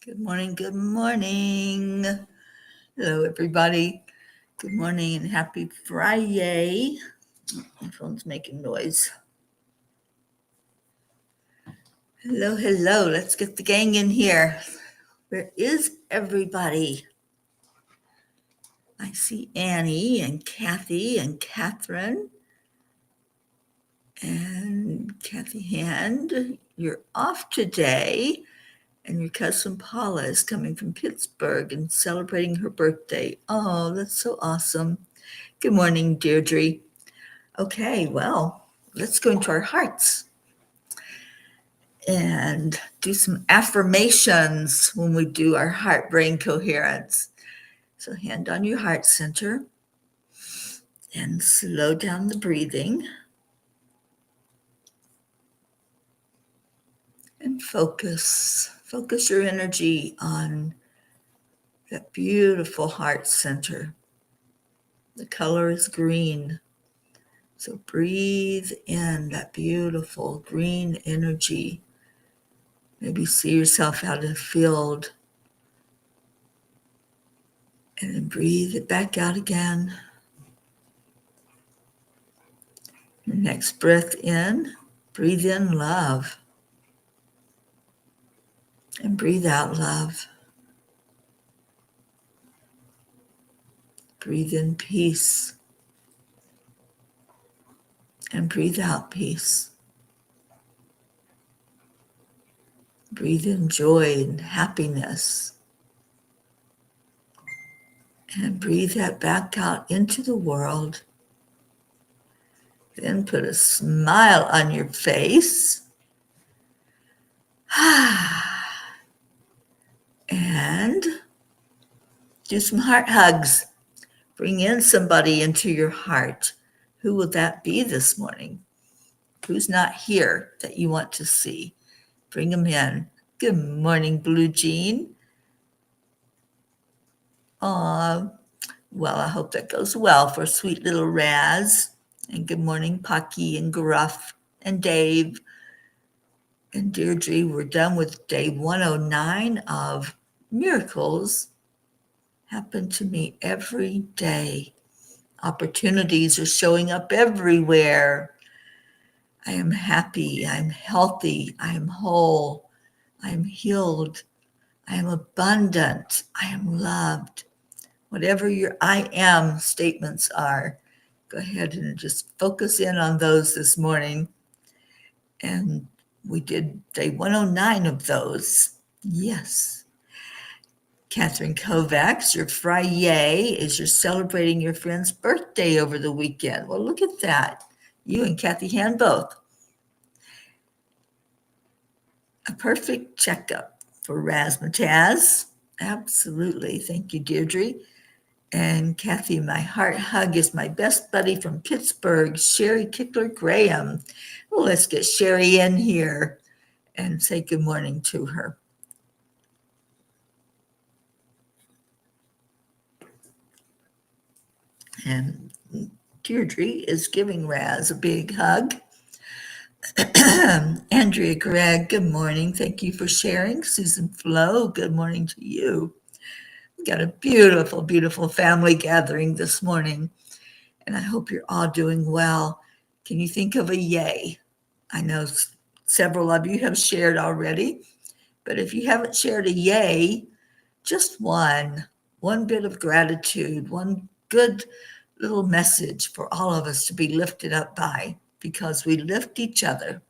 Good morning, good morning. Hello, everybody. Good morning and happy Friday. My phone's making noise. Hello, hello. Let's get the gang in here. Where is everybody? I see Annie and Kathy and Catherine. And Kathy Hand, you're off today. And your cousin Paula is coming from Pittsburgh and celebrating her birthday. Oh, that's so awesome. Good morning, Deirdre. Okay, well, let's go into our hearts and do some affirmations when we do our heart-brain coherence. So hand on your heart center and slow down the breathing and focus your energy on that beautiful heart center. The color is green. So breathe in that beautiful green energy. Maybe see yourself out in the field and then breathe it back out again. Your next breath in, breathe in love and breathe out love. Breathe in peace and breathe out peace. Breathe in joy and happiness and breathe that back out into the world. Then put a smile on your face. And do some heart hugs. Bring in somebody into your heart. Who will that be this morning? Who's not here that you want to see? Bring them in. Good morning, Blue Jean. Well, I hope that goes well for sweet little Raz. And good morning, Pocky and Gruff and Dave and Deirdre. We're done with day 109 of Miracles Happen to Me Every Day. Opportunities are showing up everywhere. I am happy, I'm healthy, I am whole, I am healed, I am abundant, I am loved. Whatever your I am statements are, go ahead and just focus in on those this morning. And we did day 109 of those. Yes. Catherine Kovacs, your Friday is you're celebrating your friend's birthday over the weekend. Well, look at that. You and Kathy Hand both. A perfect checkup for Razzmatazz. Absolutely. Thank you, Deirdre. And Kathy, my heart hug is my best buddy from Pittsburgh, Sherry Kickler Graham. Well, let's get Sherry in here and say good morning to her. And Deirdre is giving Raz a big hug. Andrea Gregg, good morning. Thank you for sharing. Susan Flo, good morning to you. We got a beautiful, beautiful family gathering this morning, and I hope you're all doing well. Can you think of a yay? I know several of you have shared already, but if you haven't shared a yay, just one bit of gratitude, one good little message for all of us to be lifted up by, because we lift each other.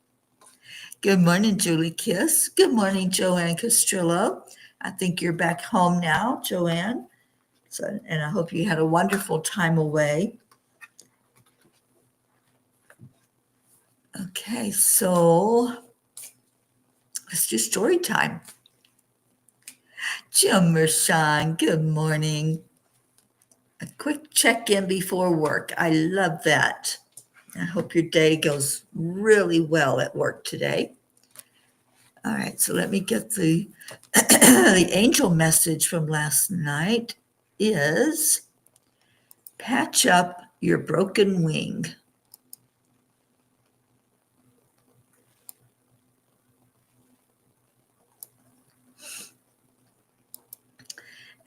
Good morning, Julie Kiss. Good morning, Joanne Castrillo. I think you're back home now, Joanne. And I hope you had a wonderful time away. Okay, so let's do story time. Jim Mershon, good morning. A quick check-in before work. I love that. I hope your day goes really well at work today. All right, so let me get the the angel message from last night is patch up your broken wing.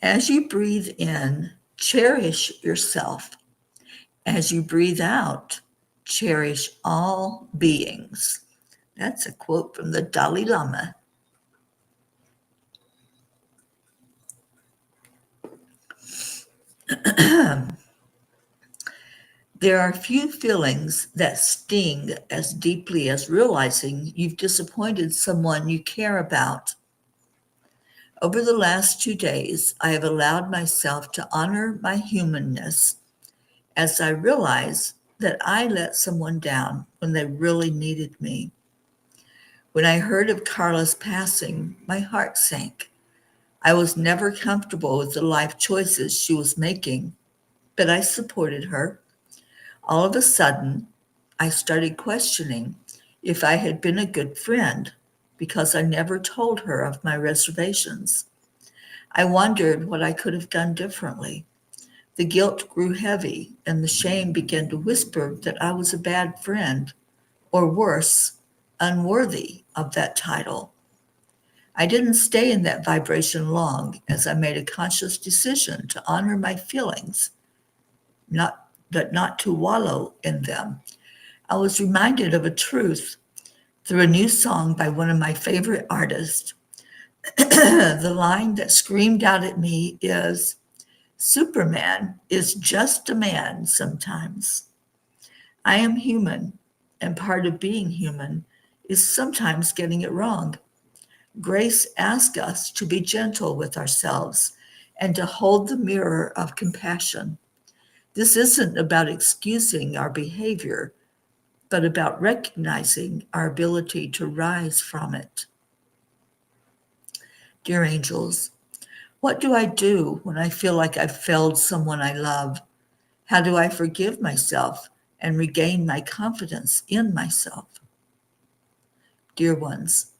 As you breathe in, cherish yourself. As you breathe out, cherish all beings. That's a quote from the Dalai Lama. There are few feelings that sting as deeply as realizing you've disappointed someone you care about. Over the last 2 days, I have allowed myself to honor my humanness as I realize that I let someone down when they really needed me. When I heard of Carla's passing, my heart sank. I was never comfortable with the life choices she was making, but I supported her. All of a sudden, I started questioning if I had been a good friend because I never told her of my reservations. I wondered what I could have done differently. The guilt grew heavy, and the shame began to whisper that I was a bad friend, or worse, unworthy of that title. I didn't stay in that vibration long as I made a conscious decision to honor my feelings, not to wallow in them. I was reminded of a truth through a new song by one of my favorite artists. The line that screamed out at me is, Superman is just a man sometimes. I am human, and part of being human is sometimes getting it wrong. Grace asks us to be gentle with ourselves and to hold the mirror of compassion. This isn't about excusing our behavior, but about recognizing our ability to rise from it. Dear angels, what do I do when I feel like I've failed someone I love? How do I forgive myself and regain my confidence in myself? Dear ones,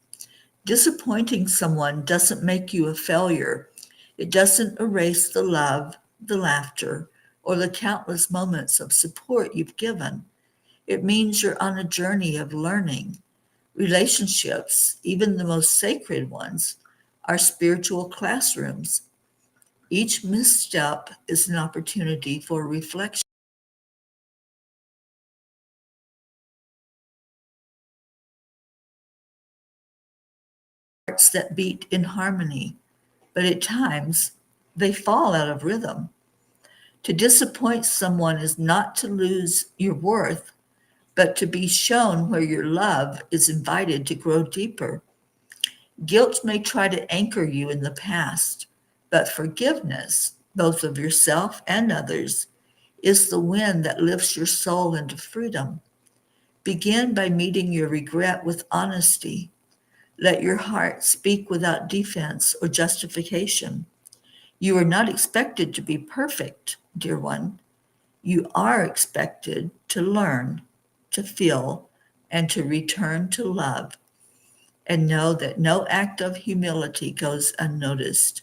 disappointing someone doesn't make you a failure. It doesn't erase the love, the laughter, or the countless moments of support you've given. It means you're on a journey of learning. Relationships, even the most sacred ones, are spiritual classrooms. Each misstep is an opportunity for reflection. Hearts that beat in harmony, but at times they fall out of rhythm. To disappoint someone is not to lose your worth, but to be shown where your love is invited to grow deeper. Guilt may try to anchor you in the past, but forgiveness, both of yourself and others, is the wind that lifts your soul into freedom. Begin by meeting your regret with honesty. Let your heart speak without defense or justification. You are not expected to be perfect, dear one. You are expected to learn, to feel, and to return to love. And know that no act of humility goes unnoticed.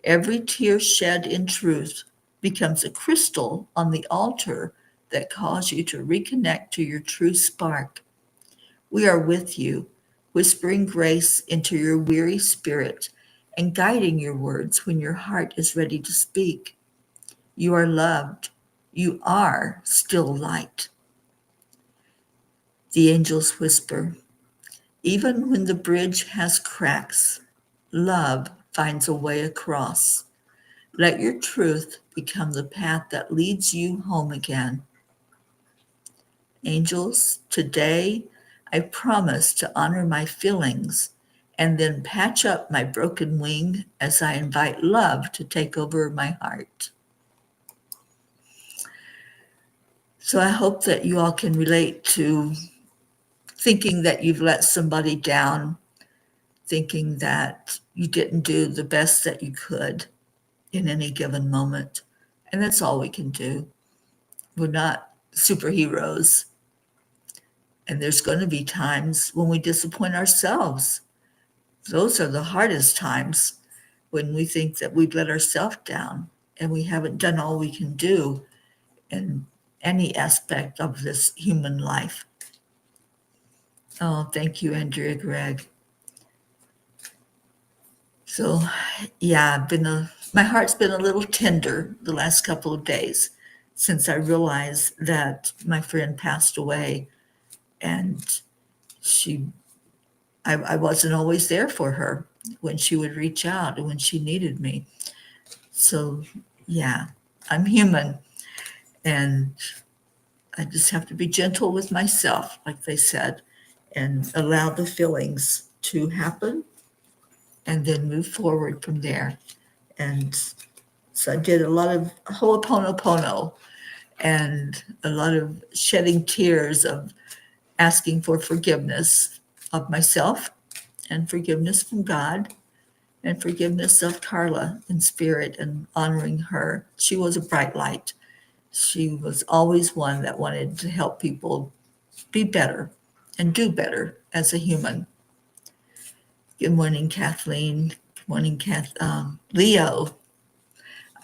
Every tear shed in truth becomes a crystal on the altar that calls you to reconnect to your true spark. We are with you, whispering grace into your weary spirit and guiding your words when your heart is ready to speak. You are loved. You are still light. The angels whisper, even when the bridge has cracks, love finds a way across. Let your truth become the path that leads you home again. Angels, today I promise to honor my feelings and then patch up my broken wing as I invite love to take over my heart. So I hope that you all can relate to thinking that you've let somebody down, thinking that you didn't do the best that you could in any given moment. And that's all we can do. We're not superheroes. And there's going to be times when we disappoint ourselves. Those are the hardest times, when we think that we've let ourselves down and we haven't done all we can do in any aspect of this human life. Oh, thank you, Andrea Gregg. So, yeah, been a my heart's been a little tender the last couple of days since I realized that my friend passed away, and she I wasn't always there for her when she would reach out and when she needed me. So yeah, I'm human, and I just have to be gentle with myself, like they said, and allow the feelings to happen and then move forward from there. And so I did a lot of ho'oponopono and a lot of shedding tears of asking for forgiveness of myself and forgiveness from God and forgiveness of Carla in spirit and honoring her. She was a bright light. She was always one that wanted to help people be better and do better as a human. Good morning, Kathleen. Good morning, Leo.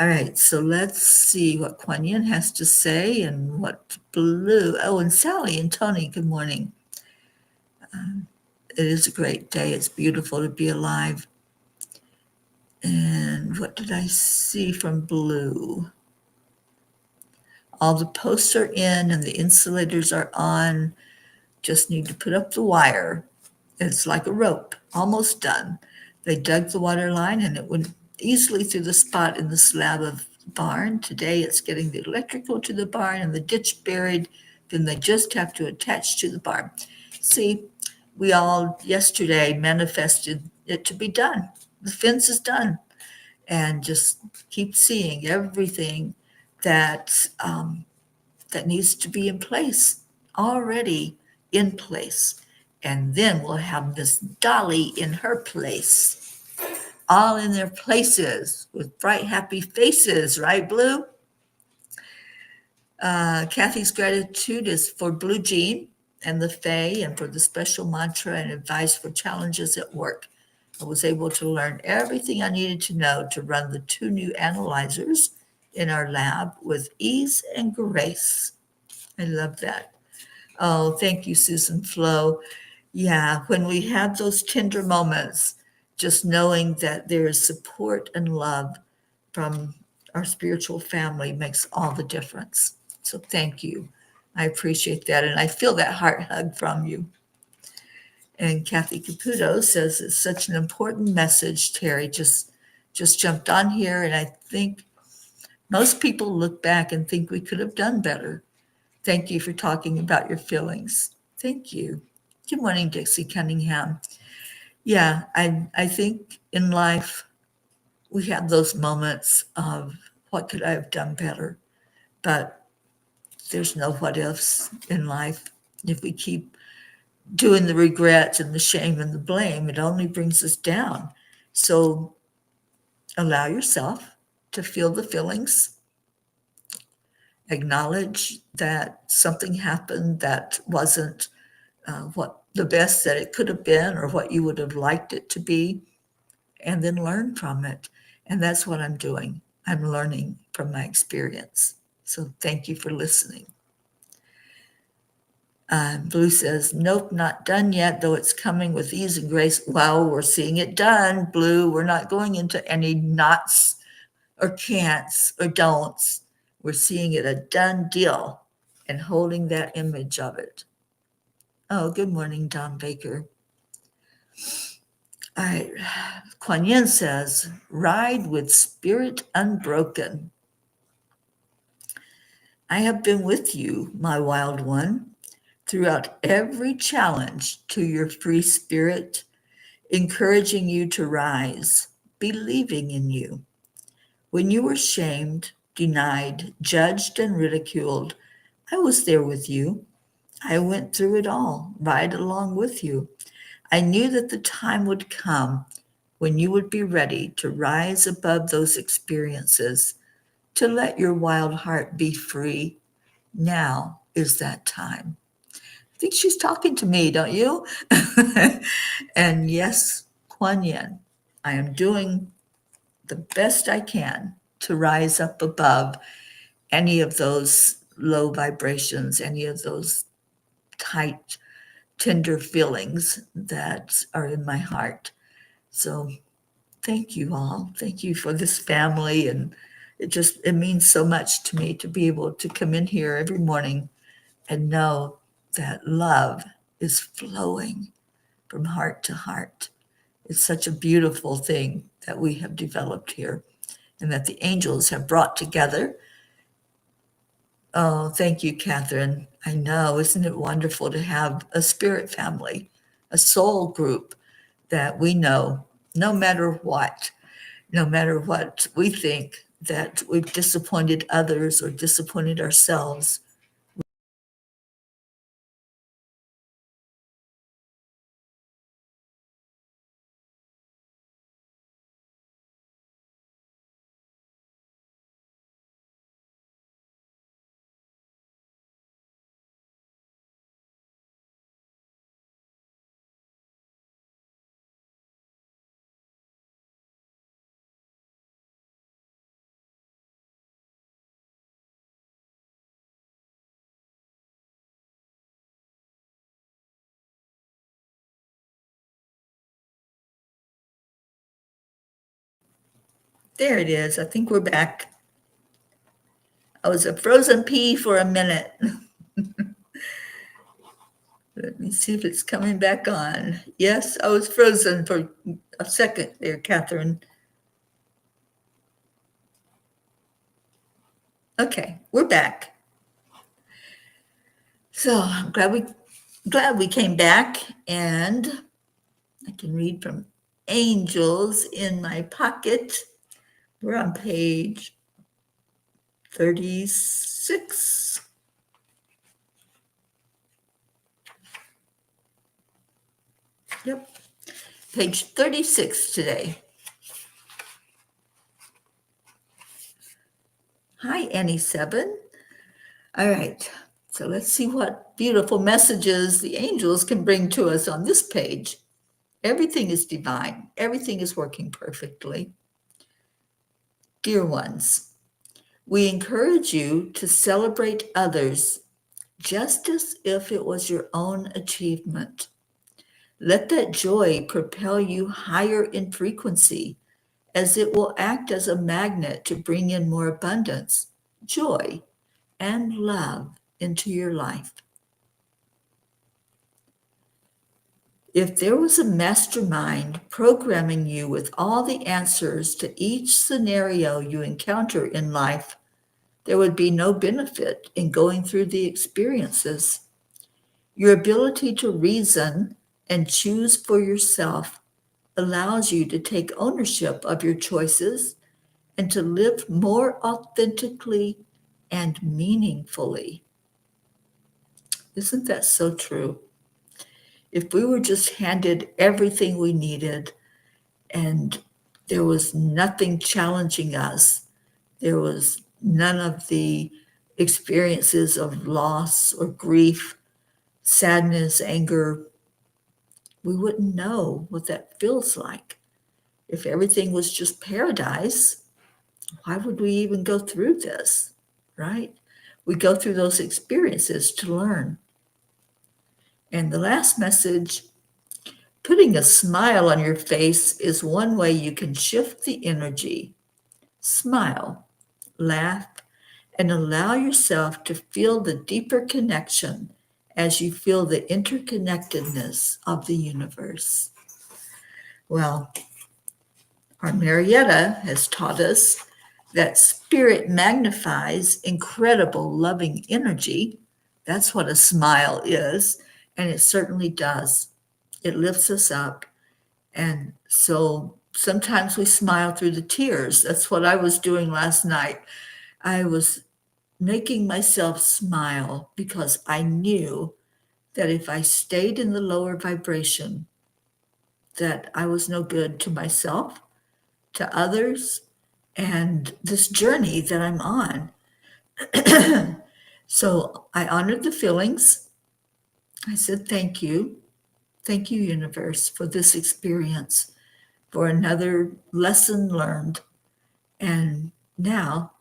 All right, so let's see what Kuan Yin has to say and what Blue. Oh, and Sally and Tony, good morning. It is a great day. It's beautiful to be alive. And what did I see from Blue? All the posts are in and the insulators are on. Just need to put up the wire. It's like a rope, almost done. They dug the water line and it went easily through the spot in the slab of the barn. Today it's getting the electrical to the barn and the ditch buried. Then they just have to attach to the barn. See, we all yesterday manifested it to be done. The fence is done. And just keep seeing everything that that needs to be in place, already in place. And then we'll have Miss Dolly in her place, all in their places with bright, happy faces, right, Blue? Kathy's gratitude is for Blue Jean and the Fae and for the special mantra and advice for challenges at work. I was able to learn everything I needed to know to run the 2 new analyzers in our lab with ease and grace. I love that. Oh, thank you, Susan Flo. Yeah, when we have those tender moments, just knowing that there is support and love from our spiritual family makes all the difference. So thank you. I appreciate that. And I feel that heart hug from you. And Kathy Caputo says it's such an important message. Teri just jumped on here, and I think most people look back and think we could have done better. Thank you for talking about your feelings. Thank you. Good morning, Dixie Cunningham. Yeah, I think in life we have those moments of what could I have done better? But there's no what ifs in life. If we keep doing the regrets and the shame and the blame, it only brings us down. So allow yourself to feel the feelings, acknowledge that something happened that wasn't what the best that it could have been or what you would have liked it to be, and then learn from it. And that's what I'm doing. I'm learning from my experience. So thank you for listening. Blue says, nope, not done yet, though it's coming with ease and grace. Well, we're seeing it done, Blue. We're not going into any nots or can'ts or don'ts. We're seeing it a done deal and holding that image of it. Oh, good morning, Don Baker. All right. Kuan Yin says, ride with spirit unbroken. I have been with you, my wild one, throughout every challenge to your free spirit, encouraging you to rise, believing in you. When you were shamed, denied, judged, and ridiculed, I was there with you. I went through it all, right along with you. I knew that the time would come when you would be ready to rise above those experiences, to let your wild heart be free. Now is that time. I think she's talking to me, don't you? And yes, Kuan Yin, I am doing the best I can to rise up above any of those low vibrations, any of those tight, tender feelings that are in my heart. So thank you all. Thank you for this family. And it means so much to me to be able to come in here every morning and know that love is flowing from heart to heart. It's such a beautiful thing that we have developed here and that the angels have brought together. Oh, thank you, Catherine. I know, isn't it wonderful to have a spirit family, a soul group that we know no matter what we think that we've disappointed others or disappointed ourselves. There it is. I think we're back. I was a frozen pea for a minute. Let me see if it's coming back on. Yes, I was frozen for a second there, Catherine. Okay, we're back. So I'm glad we came back, and I can read from Angels in My Pocket. We're on page 36. Yep, page 36 today. Hi, Annie7. All right, so let's see what beautiful messages the angels can bring to us on this page. Everything is divine. Everything is working perfectly. Dear ones, we encourage you to celebrate others just as if it was your own achievement. Let that joy propel you higher in frequency, as it will act as a magnet to bring in more abundance, joy, and love into your life. If there was a mastermind programming you with all the answers to each scenario you encounter in life, there would be no benefit in going through the experiences. Your ability to reason and choose for yourself allows you to take ownership of your choices and to live more authentically and meaningfully. Isn't that so true? If we were just handed everything we needed and there was nothing challenging us, there was none of the experiences of loss or grief, sadness, anger, we wouldn't know what that feels like. If everything was just paradise, why would we even go through this, right? We go through those experiences to learn. And the last message, putting a smile on your face is one way you can shift the energy. Smile, laugh, and allow yourself to feel the deeper connection as you feel the interconnectedness of the universe. Well, our Marietta has taught us that spirit magnifies incredible loving energy. That's what a smile is, and it certainly does. It lifts us up. And so sometimes we smile through the tears. That's what I was doing last night. I was making myself smile because I knew that if I stayed in the lower vibration, that I was no good to myself, to others, and this journey that I'm on. So I honored the feelings. I said, thank you. Thank you, universe, for this experience, for another lesson learned. And now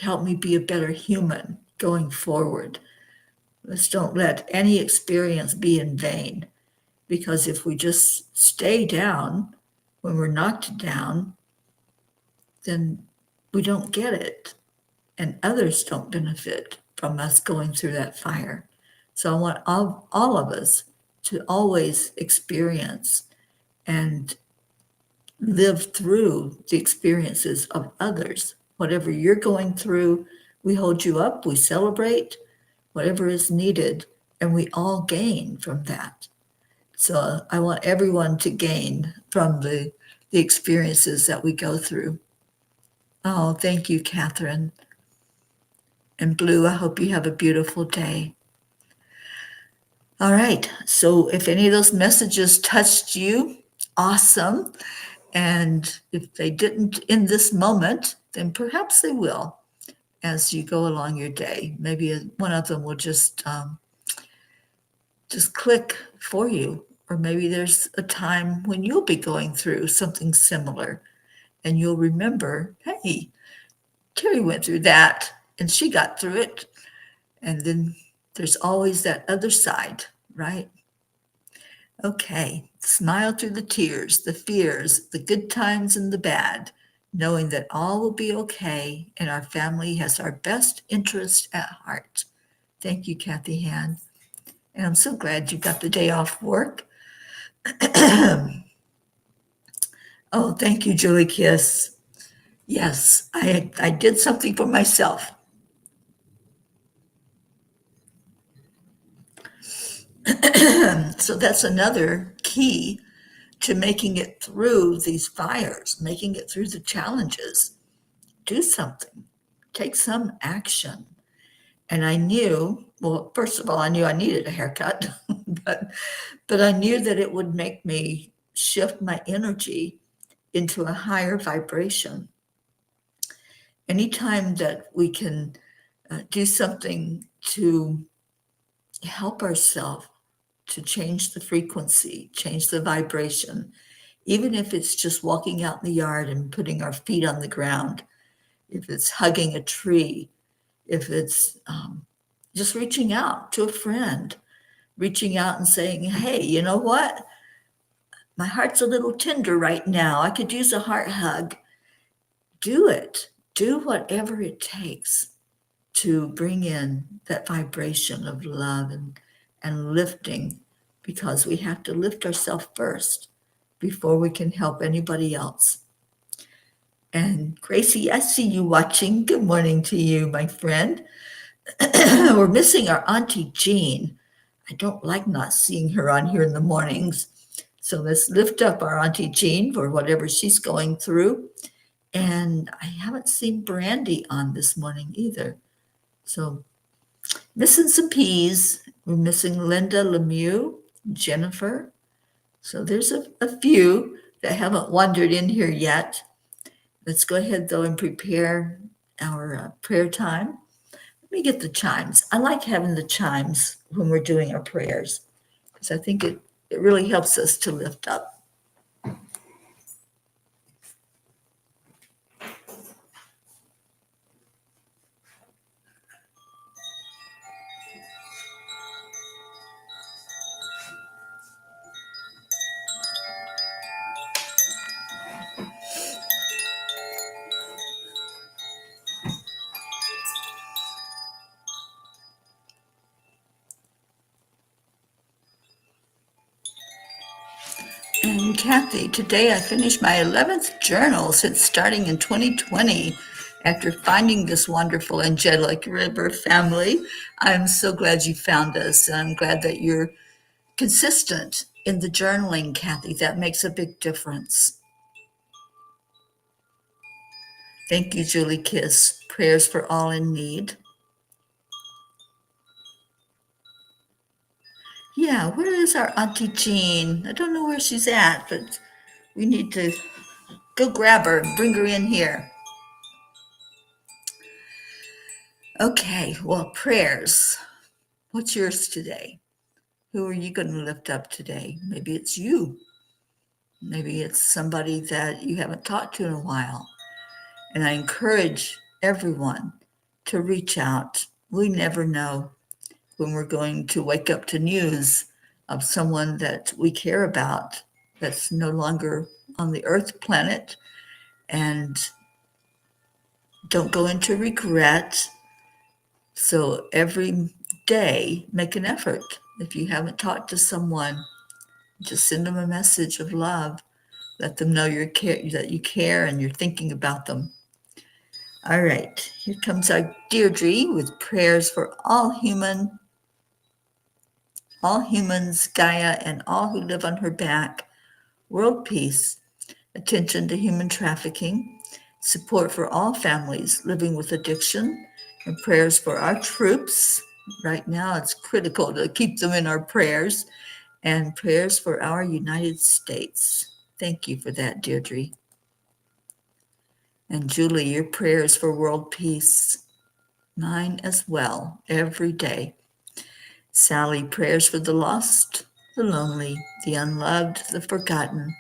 help me be a better human going forward. Let's don't let any experience be in vain, because if we just stay down, when we're knocked down, then we don't get it, and others don't benefit from us going through that fire. So I want all of us to always experience and live through the experiences of others. Whatever you're going through, we hold you up, we celebrate whatever is needed, and we all gain from that. So I want everyone to gain from the experiences that we go through. Oh, thank you, Catherine. And Blue, I hope you have a beautiful day. All right. So if any of those messages touched you, awesome. And if they didn't in this moment, then perhaps they will as you go along your day. Maybe one of them will just click for you. Or maybe there's a time when you'll be going through something similar and you'll remember, hey, Teri went through that and she got through it. And then there's always that other side, right? Okay, smile through the tears, the fears, the good times and the bad, knowing that all will be okay and our family has our best interest at heart. Thank you, Kathy Han. And I'm so glad you got the day off work. Oh, thank you, Julie Kiss. Yes, I did something for myself. So that's another key to making it through these fires, making it through the challenges. Do something, take some action. And I knew, well, first of all, I knew I needed a haircut, but I knew that it would make me shift my energy into a higher vibration. Anytime that we can do something to help ourselves to change the frequency, change the vibration, even if it's just walking out in the yard and putting our feet on the ground, if it's hugging a tree, if it's just reaching out to a friend, reaching out and saying, hey, you know what? My heart's a little tender right now. I could use a heart hug. Do it. Do whatever it takes to bring in that vibration of love and lifting, because we have to lift ourselves first before we can help anybody else. And Gracie, I see you watching. Good morning to you, my friend. We're missing our Auntie Jean. I don't like not seeing her on here in the mornings. So let's lift up our Auntie Jean for whatever she's going through. And I haven't seen Brandy on this morning either. So missing some P's. We're missing Linda Lemieux, Jennifer. So there's a few that haven't wandered in here yet. Let's go ahead, though, and prepare our prayer time. Let me get the chimes. I like having the chimes when we're doing our prayers because I think it really helps us to lift up. And Kathy, today I finished my 11th journal since starting in 2020. After finding this wonderful angelic river family, I'm so glad you found us. I'm glad that you're consistent in the journaling, Kathy. That makes a big difference. Thank you, Julie Kiss. Prayers for all in need. Yeah, where is our Auntie Jean? I don't know where she's at, but we need to go grab her and bring her in here. Okay, well, prayers. What's yours today? Who are you going to lift up today? Maybe it's you. Maybe it's somebody that you haven't talked to in a while. And I encourage everyone to reach out. We never know when we're going to wake up to news of someone that we care about that's no longer on the earth planet, and don't go into regret. So every day, make an effort. If you haven't talked to someone, just send them a message of love. Let them know that you care and you're thinking about them. All right, here comes our Deirdre with prayers for all humans, Gaia, and all who live on her back, world peace, attention to human trafficking, support for all families living with addiction, and prayers for our troops. Right now, it's critical to keep them in our prayers, and prayers for our United States. Thank you for that, Deirdre. And Julie, your prayers for world peace. Mine as well, every day. Sally, prayers for the lost, the lonely, the unloved, the forgotten,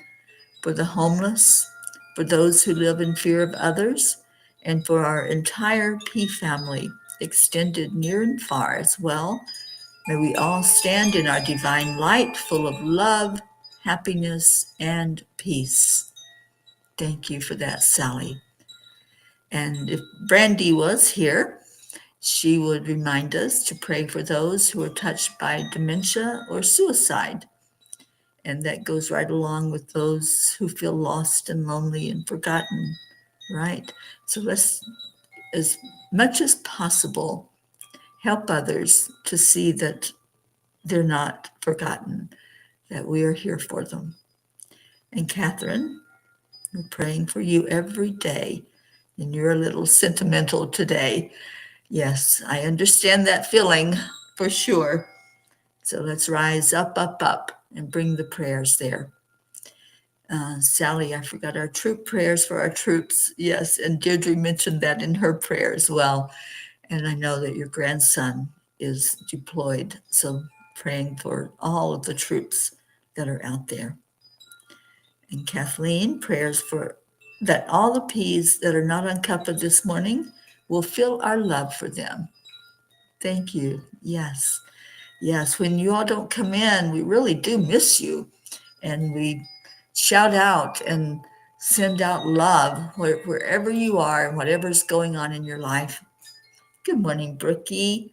for the homeless, for those who live in fear of others, and for our entire P family, extended near and far as well. May we all stand in our divine light, full of love, happiness, and peace. Thank you for that, Sally. And if Brandy was here, she would remind us to pray for those who are touched by dementia or suicide. And that goes right along with those who feel lost and lonely and forgotten, right? So let's, as much as possible, help others to see that they're not forgotten, that we are here for them. And Catherine, we're praying for you every day, and you're a little sentimental today. Yes, I understand that feeling for sure. So let's rise up, up, up, and bring the prayers there. Sally, I forgot our troop prayers for our troops. Yes, and Deirdre mentioned that in her prayer as well. And I know that your grandson is deployed, so praying for all of the troops that are out there. And Kathleen, prayers for that all the P's that are not on Cuppa this morning will feel our love for them. Thank you. Yes. Yes, when you all don't come in, we really do miss you. And we shout out and send out love wherever you are and whatever's going on in your life. Good morning, Brookie.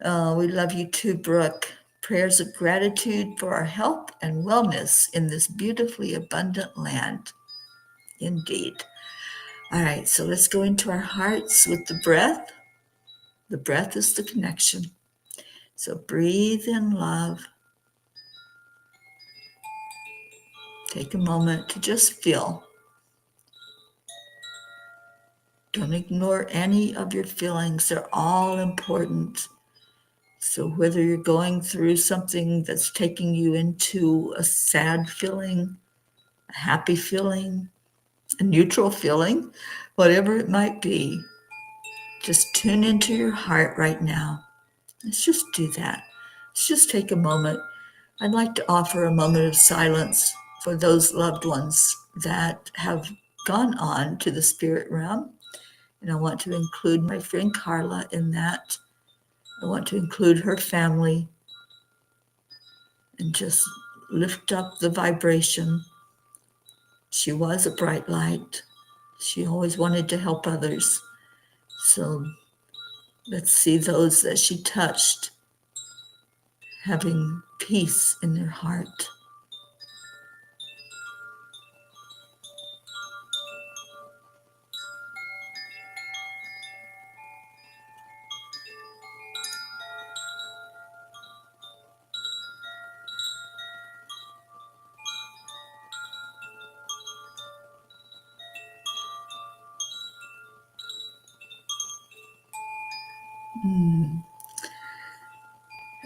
We love you too, Brooke. Prayers of gratitude for our health and wellness in this beautifully abundant land. Indeed. All right, so let's go into our hearts with the breath. The breath is the connection. So breathe in love. Take a moment to just feel. Don't ignore any of your feelings. They're all important. So whether you're going through something that's taking you into a sad feeling, a happy feeling, a neutral feeling, whatever it might be, just tune into your heart right now. Let's just do that. Let's just take a moment. I'd like to offer a moment of silence for those loved ones that have gone on to the spirit realm. And I want to include my friend Carla in that. I want to include her family and just lift up the vibration. She was a bright light. She always wanted to help others. So let's see those that she touched having peace in their heart.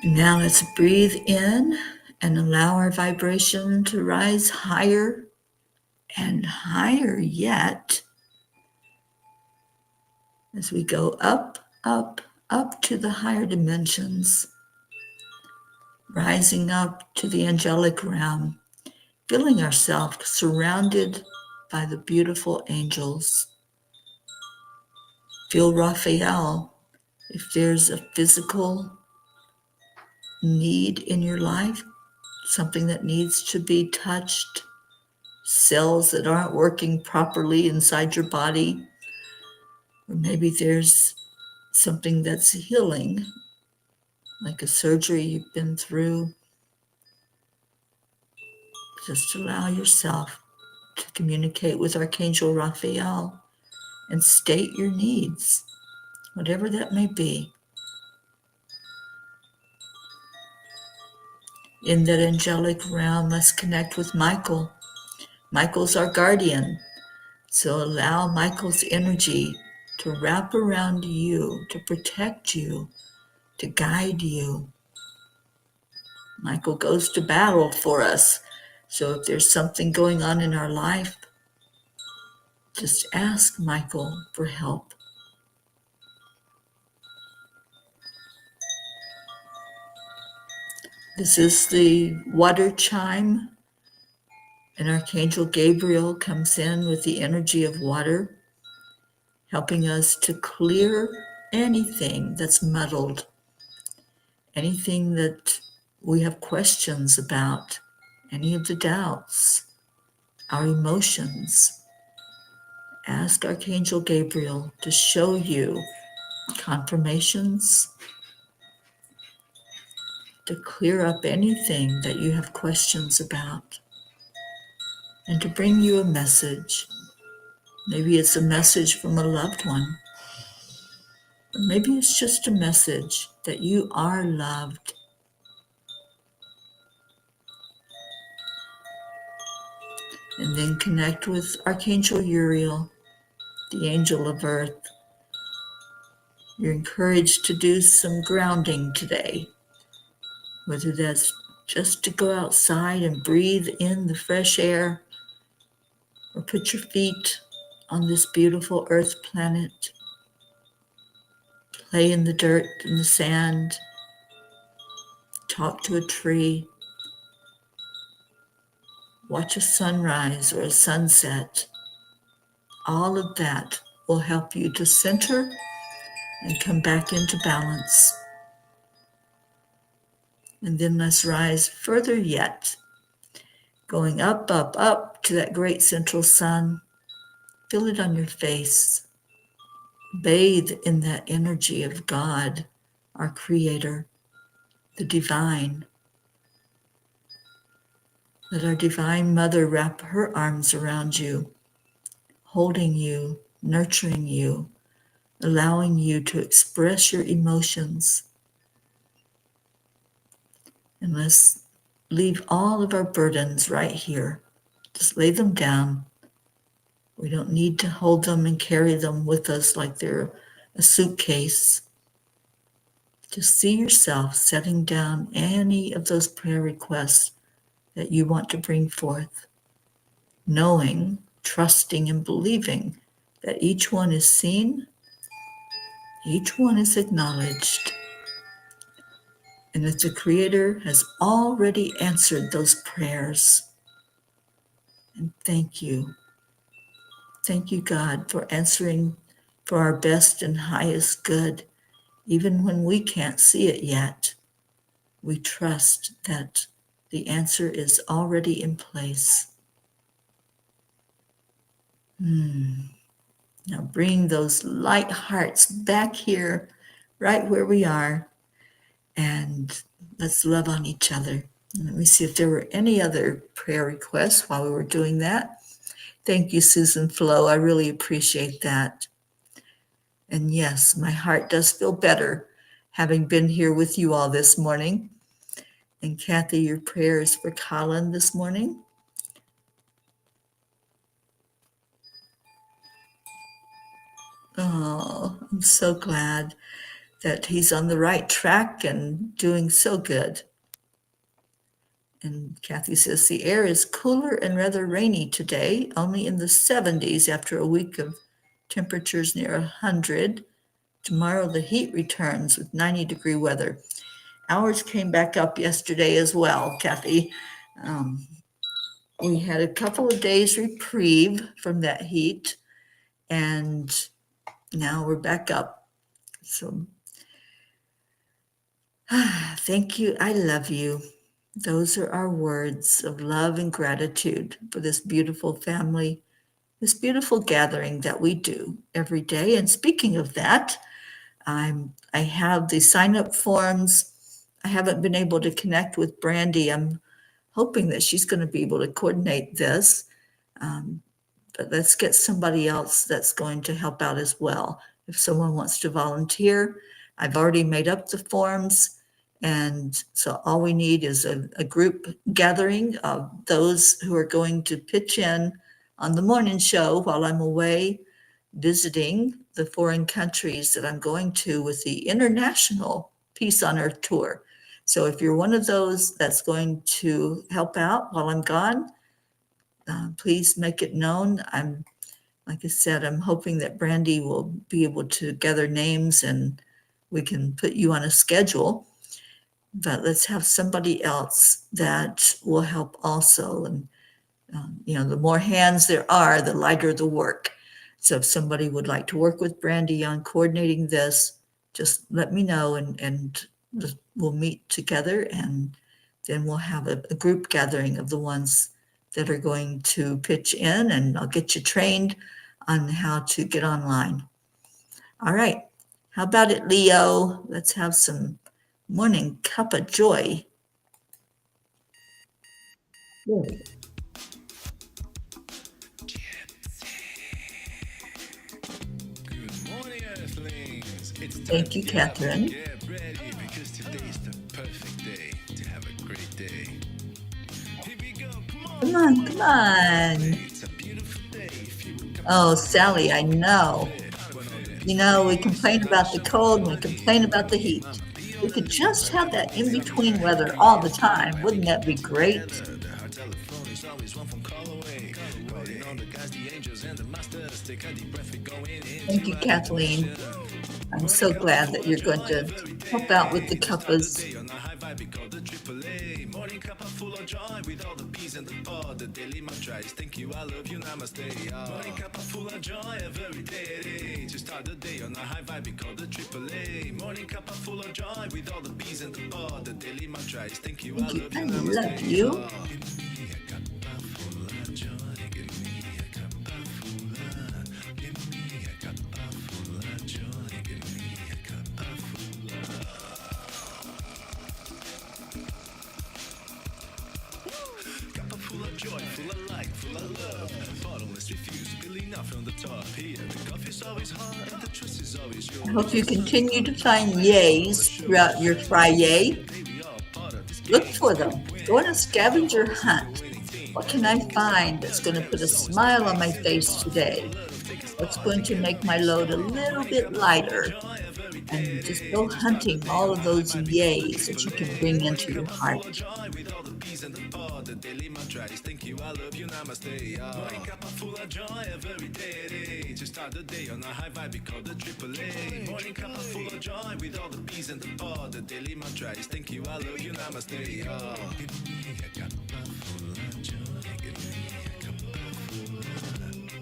Now let's breathe in and allow our vibration to rise higher and higher yet as we go up, up, up to the higher dimensions, rising up to the angelic realm, feeling ourselves surrounded by the beautiful angels. Feel Raphael. If there's a physical need in your life, something that needs to be touched, cells that aren't working properly inside your body, or maybe there's something that's healing, like a surgery you've been through. Just allow yourself to communicate with Archangel Raphael and state your needs, whatever that may be. In that angelic realm, let's connect with Michael. Michael's our guardian, so allow Michael's energy to wrap around you, to protect you, to guide you. Michael goes to battle for us, so if there's something going on in our life, just ask Michael for help. This is the water chime, and Archangel Gabriel comes in with the energy of water, helping us to clear anything that's muddled, anything that we have questions about, any of the doubts, our emotions. Ask Archangel Gabriel to show you confirmations, to clear up anything that you have questions about, and to bring you a message. Maybe it's a message from a loved one, or maybe it's just a message that you are loved. And then connect with Archangel Uriel, the angel of earth. You're encouraged to do some grounding today, whether that's just to go outside and breathe in the fresh air, or put your feet on this beautiful earth planet, play in the dirt and the sand, talk to a tree, watch a sunrise or a sunset. All of that will help you to center and come back into balance. And then let's rise further yet, going up, up, up to that great central sun. Feel it on your face. Bathe in that energy of God, our Creator, the divine. Let our Divine Mother wrap her arms around you, holding you, nurturing you, allowing you to express your emotions. And let's leave all of our burdens right here. Just lay them down. We don't need to hold them and carry them with us like they're a suitcase. Just see yourself setting down any of those prayer requests that you want to bring forth, knowing, trusting, and believing that each one is seen, each one is acknowledged, and that the Creator has already answered those prayers. And thank you. Thank you, God, for answering for our best and highest good, even when we can't see it yet. We trust that the answer is already in place. Now bring those light hearts back here, right where we are, and let's love on each other. Let me see if there were any other prayer requests while we were doing that. Thank you, Susan Flo. I really appreciate that. And yes, my heart does feel better having been here with you all this morning. And Kathy, your prayers for Colin this morning. Oh, I'm so glad that he's on the right track and doing so good. And Kathy says the air is cooler and rather rainy today, only in the 70s after a week of temperatures near 100. Tomorrow the heat returns with 90-degree weather. Ours came back up yesterday as well, Kathy. We had a couple of days reprieve from that heat, and now we're back up. So thank you. I love you. Those are our words of love and gratitude for this beautiful family, this beautiful gathering that we do every day. And speaking of that, I have the sign-up forms. I haven't been able to connect with Brandy. I'm hoping that she's going to be able to coordinate this. But let's get somebody else that's going to help out as well. If someone wants to volunteer, I've already made up the forms. And so all we need is a group gathering of those who are going to pitch in on the morning show while I'm away visiting the foreign countries that I'm going to with the International Peace on Earth Tour. So if you're one of those that's going to help out while I'm gone, please make it known. Like I said, I'm hoping that Brandy will be able to gather names and we can put you on a schedule. But let's have somebody else that will help also. And, the more hands there are, the lighter the work. So if somebody would like to work with Brandy on coordinating this, just let me know and we'll meet together and then we'll have a group gathering of the ones that are going to pitch in, and I'll get you trained on how to get online. All right. How about it, Leo? Let's have some Morning Cuppa Joy. Good. Good morning, Earthlings. It's Thank you, Catherine. Get ready because today is the perfect day to have a great day. Here we go. Come on, come on. It's a beautiful day. If you woke up Oh, Sally, I know. We complain about the cold and we complain about the heat. We could just have that in-between weather all the time. Wouldn't that be great? our telephone is always one phone call away. Calling on the guys, the angels, and the masters. Take a deep breath, we're going in. Thank you, Kathleen. I'm so glad that you're going to help out with the cuppas. On a high vibe, we call the AAA. Morning cuppa full of joy with all the peas and the pod. The daily mantra is thank you, I love you, namaste. Morning cuppa full of joy every day. To start the day on a high vibe, we call the AAA. Morning cuppa full of joy with all the peas and the pod. The daily mantra is thank you, I love you, namaste. I love you. Give me a cuppa full of joy. Give me a cuppa full of. Give me a cuppa full of joy. Give me a cuppa full of. Cuppa full of joy, full of light, full of love. Bottomless refuse, spilling out from the top. Here, the coffee's always hot and the truth is always yours. I hope you continue to find yays throughout your Friday. Look for them. Go on a scavenger hunt. What can I find that's going to put a smile on my face today? What's going to make my load a little bit lighter? And just go hunting all of those yays that you can bring into your heart. The daily mantra is thank you, I love you, namaste. Morning cuppa full of joy every day. To start the day on a high vibe, we call the AAA. Morning cuppa full of joy with all the peas and the pod. The daily mantra is thank you, I love you, namaste. Give me a cuppa full of joy. Give me a cuppa full of.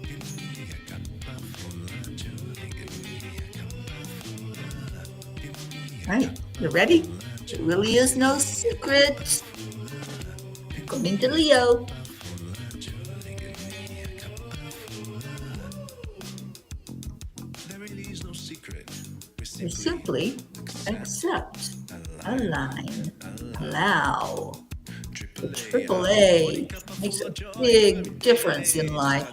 Give me a cuppa full of joy. Give me a cuppa full of. Give me a Right, you ready? There really is no secret. According to Leo. There really is no secret. You simply accept, align, allow. The AAA makes a big difference in life.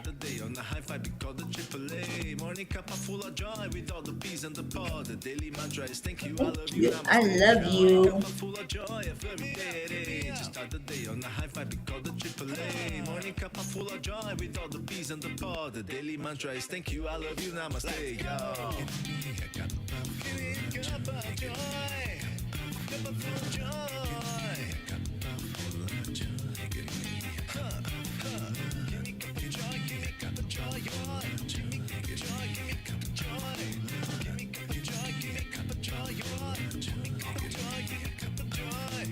Morning cuppa full of joy with all the peas and the pod. The daily mantra is thank you, I love Thank you, you. I love you. full of joy every day. To start the day on a high vibe, we call the AAA. Morning cuppa full of joy with all the peas and the pod. The daily mantra is thank you, I love you, namaste. Yo. Give me a cuppa of joy. Cuppa full of joy. Cuppa full of joy. Give me a cup of joy. Give me a cup of joy. Give me a cup of joy. Give me a cup of joy. Give me a cup of joy. Give me a cup of joy. Give me a cup of joy. Give me a cup of joy.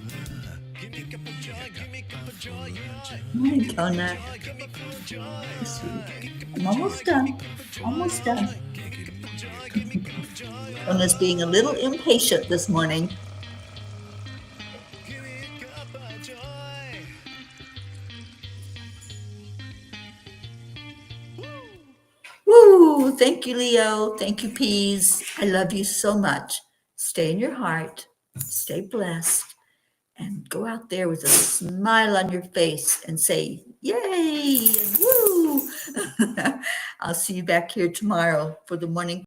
Give me a cup of joy. Give me a cup of joy. Morning, Kona. I'm almost done. Almost done. Kona's being a little impatient this morning. Give me a cup of joy. thank you, Leo. Thank you, Peas. I love you so much. Stay in your heart. Stay blessed. And go out there with a smile on your face and say, yay, and woo. I'll see you back here tomorrow for the morning